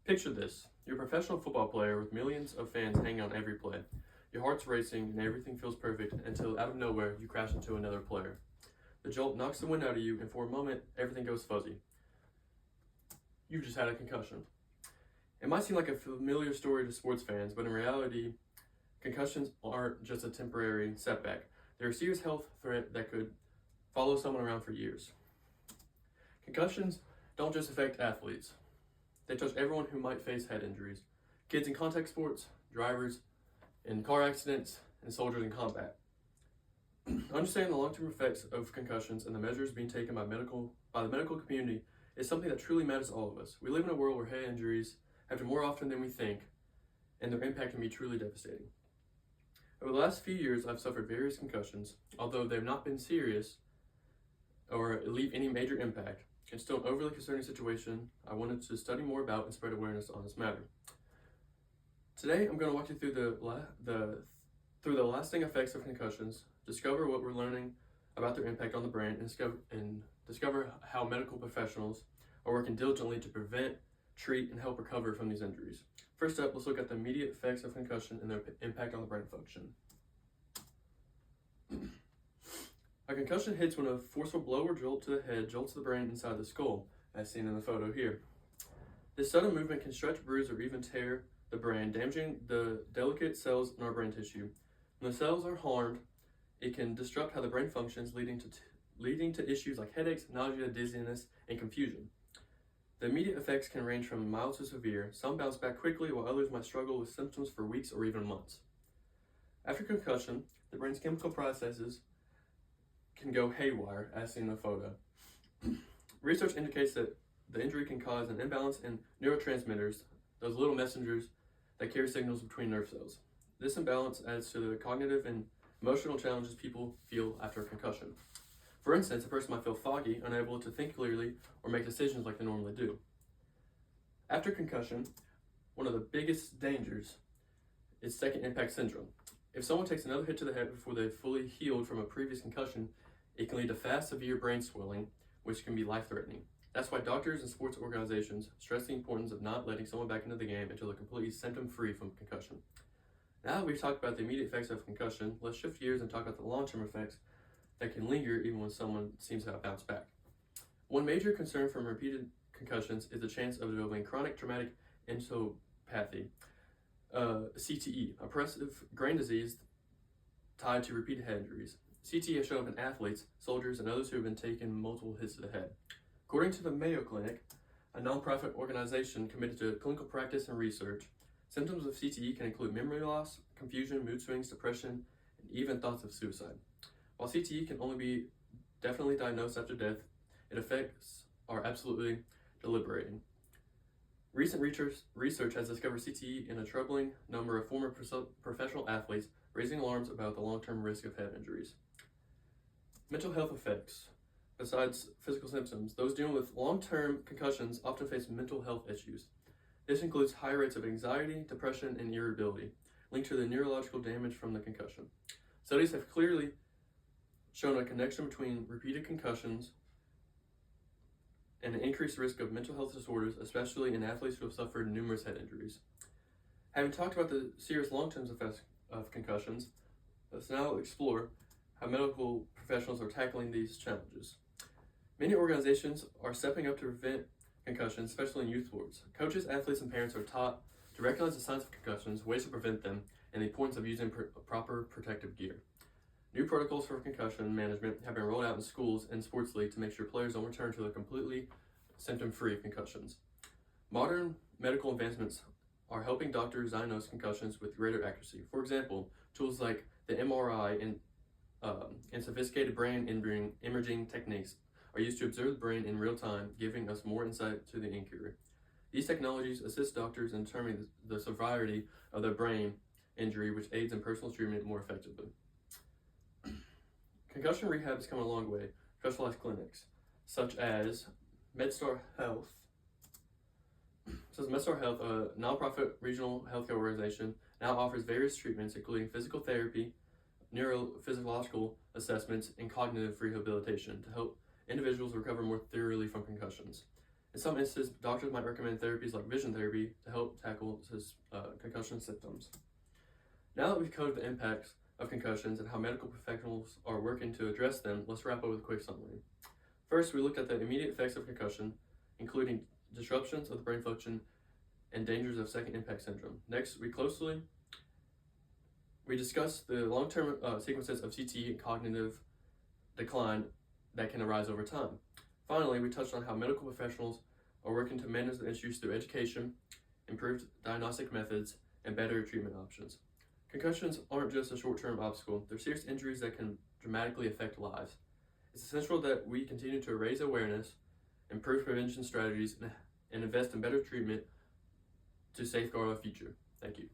Picture this. You're a professional football player with millions of fans hanging on every play. Your heart's racing and everything feels perfect until out of nowhere you crash into another player. The jolt knocks the wind out of you, and for a moment, everything goes fuzzy. You've just had a concussion. It might seem like a familiar story to sports fans, but in reality, concussions aren't just a temporary setback. They're a serious health threat that could follow someone around for years. Concussions don't just affect athletes. They touch everyone who might face head injuries. Kids in contact sports, drivers in car accidents, and soldiers in combat. Understanding the long-term effects of concussions and the measures being taken by the medical community is something that truly matters to all of us. We live in a world where head injuries happen more often than we think, and their impact can be truly devastating. Over the last few years, I've suffered various concussions. Although they've not been serious or leave any major impact, it's still an overly concerning situation I wanted to study more about and spread awareness on this matter. Today, I'm going to walk you through the lasting effects of concussions, discover what we're learning about their impact on the brain, and discover how medical professionals are working diligently to prevent, treat, and help recover from these injuries. First up, let's look at the immediate effects of concussion and their impact on the brain function. A concussion hits when a forceful blow or jolt to the head jolts the brain inside the skull, as seen in the photo here. This sudden movement can stretch, bruise, or even tear the brain, damaging the delicate cells in our brain tissue. When the cells are harmed, it can disrupt how the brain functions, leading to issues like headaches, nausea, dizziness, and confusion. The immediate effects can range from mild to severe. Some bounce back quickly, while others might struggle with symptoms for weeks or even months. After concussion, the brain's chemical processes can go haywire, as seen in the photo. Research indicates that the injury can cause an imbalance in neurotransmitters, those little messengers that carry signals between nerve cells. This imbalance adds to the cognitive and emotional challenges people feel after a concussion. For instance, a person might feel foggy, unable to think clearly, or make decisions like they normally do. After concussion, one of the biggest dangers is second impact syndrome. If someone takes another hit to the head before they've fully healed from a previous concussion, it can lead to fast, severe brain swelling, which can be life-threatening. That's why doctors and sports organizations stress the importance of not letting someone back into the game until they're completely symptom-free from concussion. Now that we've talked about the immediate effects of concussion, let's shift gears and talk about the long-term effects that can linger even when someone seems to have bounced back. One major concern from repeated concussions is the chance of developing chronic traumatic encephalopathy, CTE, a progressive brain disease tied to repeated head injuries. CTE has shown up in athletes, soldiers, and others who have been taken multiple hits to the head. According to the Mayo Clinic, a nonprofit organization committed to clinical practice and research, symptoms of CTE can include memory loss, confusion, mood swings, depression, and even thoughts of suicide. While CTE can only be definitely diagnosed after death, its effects are absolutely debilitating. Recent research has discovered CTE in a troubling number of former professional athletes, raising alarms about the long-term risk of head injuries. Mental health effects. Besides physical symptoms, those dealing with long-term concussions often face mental health issues. This includes high rates of anxiety, depression, and irritability, linked to the neurological damage from the concussion. Studies have clearly shown a connection between repeated concussions and an increased risk of mental health disorders, especially in athletes who have suffered numerous head injuries. Having talked about the serious long-term effects of concussions, let's now explore how medical professionals are tackling these challenges. Many organizations are stepping up to prevent concussions, especially in youth sports. Coaches, athletes, and parents are taught to recognize the signs of concussions, ways to prevent them, and the importance of using proper protective gear. New protocols for concussion management have been rolled out in schools and sports leagues to make sure players don't return to the completely symptom-free concussions. Modern medical advancements are helping doctors diagnose concussions with greater accuracy. For example, tools like the MRI and sophisticated brain imaging techniques are used to observe the brain in real time, giving us more insight to the injury. These technologies assist doctors in determining the severity of the brain injury, which aids in personal treatment more effectively. Concussion rehab has come a long way. Specialized clinics, such as MedStar Health, a nonprofit regional healthcare organization, now offers various treatments, including physical therapy, neurophysiological assessments, and cognitive rehabilitation to help individuals recover more thoroughly from concussions. In some instances, doctors might recommend therapies like vision therapy to help tackle concussion symptoms. Now that we've covered the impacts of concussions and how medical professionals are working to address them, let's wrap up with a quick summary. First, we looked at the immediate effects of concussion, including disruptions of the brain function and dangers of second impact syndrome. Next, we discussed the long-term sequences of CTE and cognitive decline that can arise over time. Finally, we touched on how medical professionals are working to manage the issues through education, improved diagnostic methods, and better treatment options. Concussions aren't just a short-term obstacle, they're serious injuries that can dramatically affect lives. It's essential that we continue to raise awareness, improve prevention strategies, and invest in better treatment to safeguard our future. Thank you.